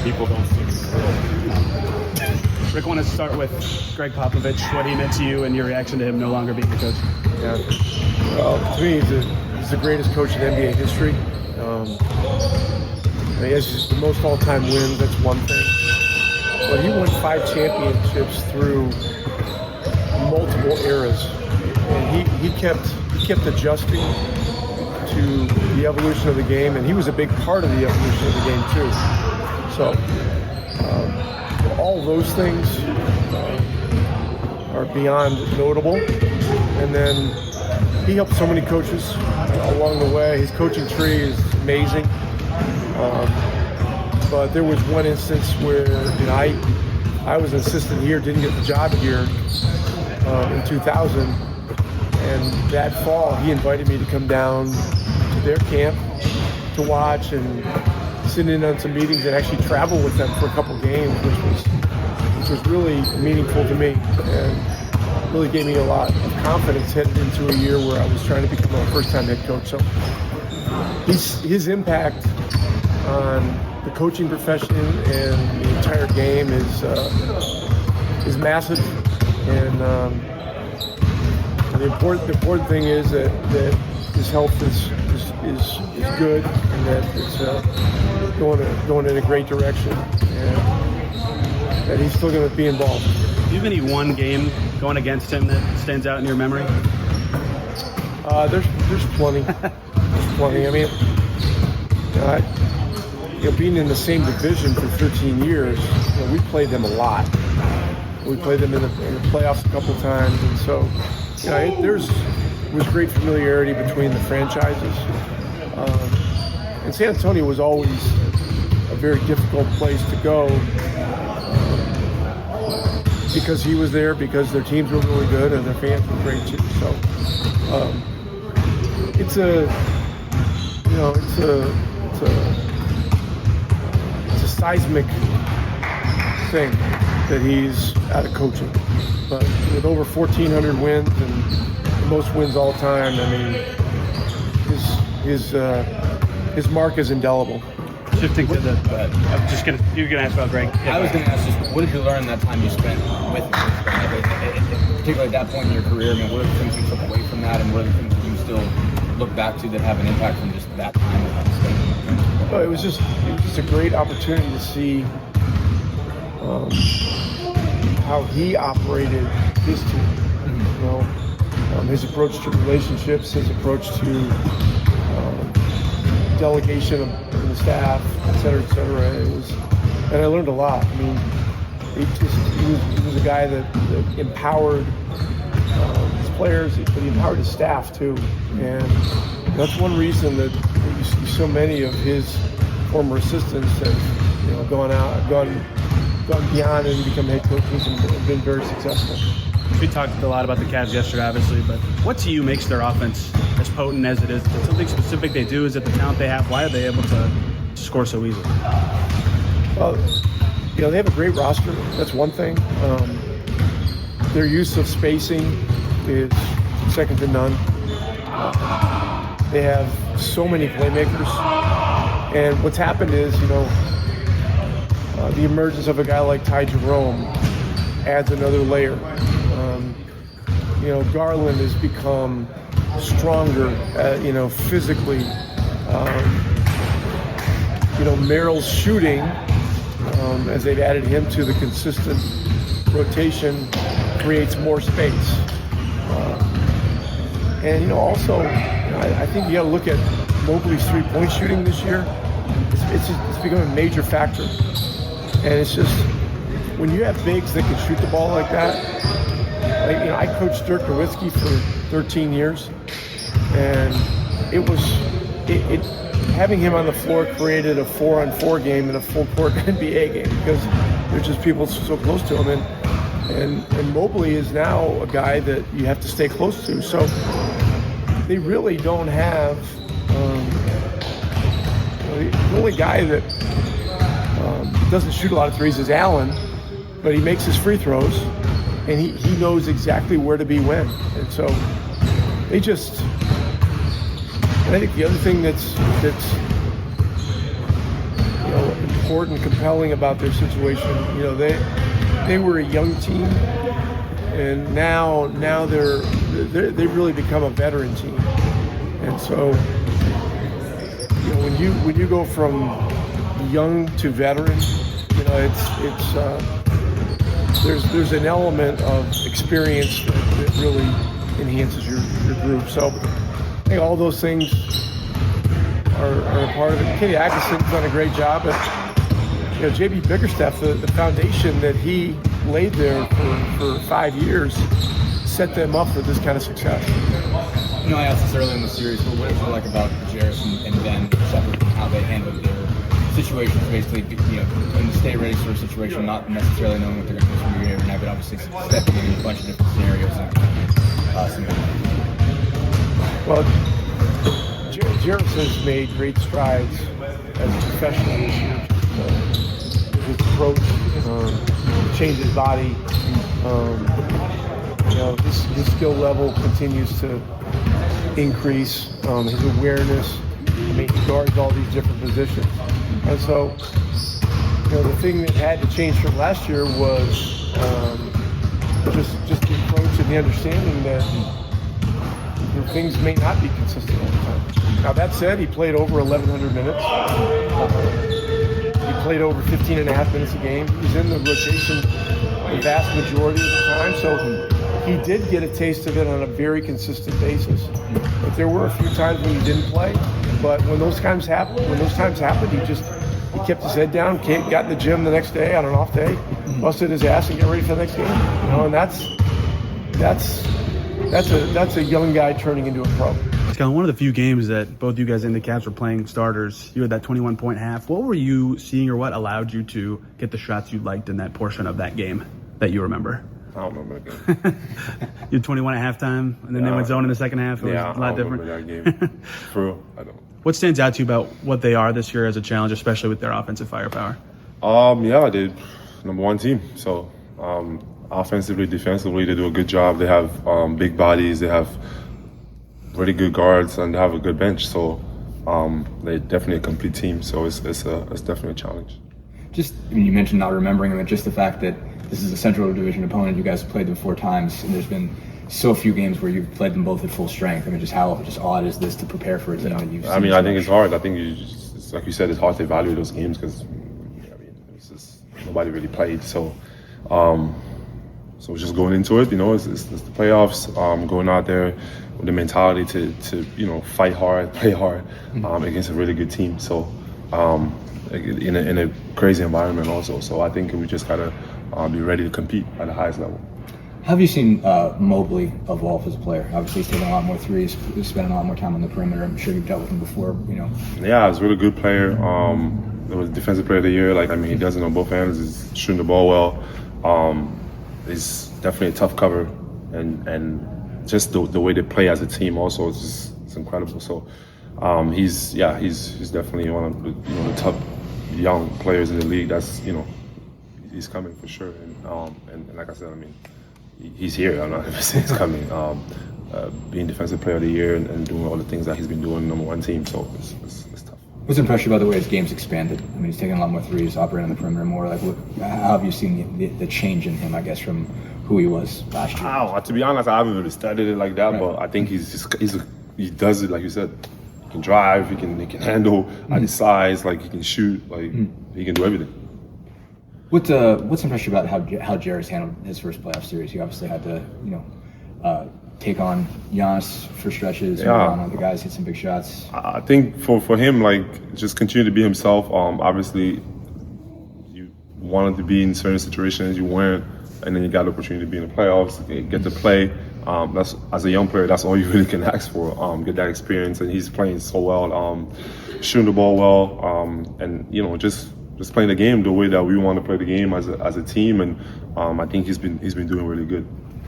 people don't see it. Rick, I want to start with Greg Popovich. What he meant to you and your reaction to him no longer being the coach. Yeah. Well, to me, he's the greatest coach in NBA history. He has the most all-time wins. That's one thing. But he won 5 championships through multiple eras, and he kept adjusting to the evolution of the game, and he was a big part of the evolution of the game too. So all those things are beyond notable. And then he helped so many coaches along the way. His coaching tree is amazing. But there was one instance where I was an assistant here, didn't get the job here in 2000, and that fall he invited me to come down to their camp to watch and sit in on some meetings and actually travel with them for a couple games, which was really meaningful to me and really gave me a lot of confidence headed into a year where I was trying to become a first-time head coach. So his impact on the coaching profession and the entire game is massive, and the important thing is that his health is good, and that it's going in a great direction, and that he's still going to be involved. Do you have any one game going against him that stands out in your memory? There's plenty. There's plenty. I mean, being in the same division for 13 years, we played them a lot. We played them in the playoffs a couple of times, and so there was great familiarity between the franchises. And San Antonio was always a very difficult place to go because he was there, because their teams were really good and their fans were great too. So it's a seismic thing that he's out of coaching, but with over 1,400 wins and most wins all time, I mean, his mark is indelible. Shifting to the, you're gonna ask about Greg. I was gonna ask just, what did you learn that time you spent with him? Particularly at that point in your career, I mean, what are the things you took away from that, and what are the things that you still look back to that have an impact from just that time with him? Well, it was just a great opportunity to see how he operated his team. His approach to relationships, his approach to delegation of the staff, et cetera, et cetera. And I learned a lot. I mean, he was a guy that empowered his players, but he empowered his staff too. And that's one reason that you see so many of his former assistants have gone beyond and become head coaches and been very successful. We talked a lot about the Cavs yesterday, obviously, but what to you makes their offense as potent as it is? Is it something specific they do? Is it the talent they have? Why are they able to score so easily? Well, they have a great roster. That's one thing. Their use of spacing is second to none. They have so many playmakers. And what's happened is, the emergence of a guy like Ty Jerome adds another layer. Garland has become stronger, physically. Merrill's shooting, as they've added him to the consistent rotation, creates more space. Also, I think you got to look at Mobley's three-point shooting this year. It's become a major factor. And it's just, when you have bigs that can shoot the ball like that, I coached Dirk Nowitzki for 13 years, and having him on the floor created a 4-on-4 game and a full-court NBA game because there's just people so close to him, and Mobley is now a guy that you have to stay close to. So they really don't have the only guy that doesn't shoot a lot of threes is Allen, but he makes his free throws, and he knows exactly where to be when. And so they just, and I think the other thing that's important, compelling about their situation. You know, they were a young team, and now they've really become a veteran team. And so, you know, when you go from young to veteran, you know, there's an element of experience that really enhances your group. So I think all those things are a part of it. Kenny Atkinson's done a great job, but you know, JB Bickerstaff, the foundation that he laid there for 5 years set them up for this kind of success. You know, I asked this earlier in the series, but what is it like about Jarris and Ben Shepherd and how they handled their situations, basically, you know, in the stay ready sort of situation, not necessarily knowing what they're going to do from year to year, but obviously stepping in a bunch of different scenarios. Well, Jarris has made great strides as a professional this year. His approach, change his body. You know, his skill level continues to increase. His awareness. I mean, he guards all these different positions. And so, you know, the thing that had to change from last year was just the approach and the understanding that you know, things may not be consistent all the time. Now, that said, he played over 1,100 minutes. He played over 15 and a half minutes a game. He's in the rotation the vast majority of the time. So he did get a taste of it on a very consistent basis. But there were a few times when he didn't play. But when those times happened, he kept his head down, got in the gym the next day on an off day, busted his ass and got ready for the next game. You know, and that's a young guy turning into a pro. Pascal, one of the few games that both you guys in the Cavs were playing starters, you had that 21-point half. What were you seeing, or what allowed you to get the shots you liked in that portion of that game that you remember? I don't remember that game. You had 21 at halftime, and then they went zone in the second half. It was a lot different. I don't remember that game. For real, I don't. What stands out to you about what they are this year as a challenge, especially with their offensive firepower? Yeah, they're number one team. So offensively, defensively, they do a good job. They have big bodies. They have really good guards, and they have a good bench. So they're definitely a complete team. So it's definitely a challenge. Just, I mean, you mentioned not remembering them, and just the fact that this is a Central Division opponent. You guys have played them 4 times, and there's been so few games where you've played them both at full strength. I mean, just how odd is this to prepare for a team that you've seen? I mean, I think it's hard. I think it's like you said, it's hard to evaluate those games because, I mean, it's just nobody really played. So, so just going into it, you know, it's the playoffs. Going out there with the mentality to you know, fight hard, play hard against a really good team. So, in a crazy environment also. So I think we just gotta be ready to compete at the highest level. How have you seen Mobley evolve as a player? Obviously, he's taking a lot more threes, he's spending a lot more time on the perimeter. I'm sure you've dealt with him before, you know. Yeah, he's a really good player. He was Defensive Player of the Year. Like, I mean, he does it on both ends. He's shooting the ball well. He's definitely a tough cover, and just the way they play as a team also is it's incredible. So he's definitely one of the top young players in the league. That's, you know, he's coming for sure. And like I said, I mean, he's here. I'm not going to say he's coming. Being Defensive Player of the Year and doing all the things that he's been doing, number one team. So it's tough. What's impressed you about the way his game's expanded? I mean, he's taking a lot more threes, operating on the perimeter more. Like, how have you seen the change in him, I guess, from who he was last year? To be honest, I haven't really studied it like that, right. But I think he does it, like you said. He can drive, he can handle at his size, like he can shoot, like he can do everything. What's impressed you about how Jarris handled his first playoff series? He obviously had to, you know, take on Giannis for stretches, on other guys, hit some big shots. I think for him, like, just continue to be himself. Obviously, you wanted to be in certain situations, you weren't, and then you got the opportunity to be in the playoffs, get to play. That's, as a young player, that's all you really can ask for. Get that experience, and he's playing so well, shooting the ball well, and you know, just playing the game the way that we want to play the game as a team. And I think he's been doing really good.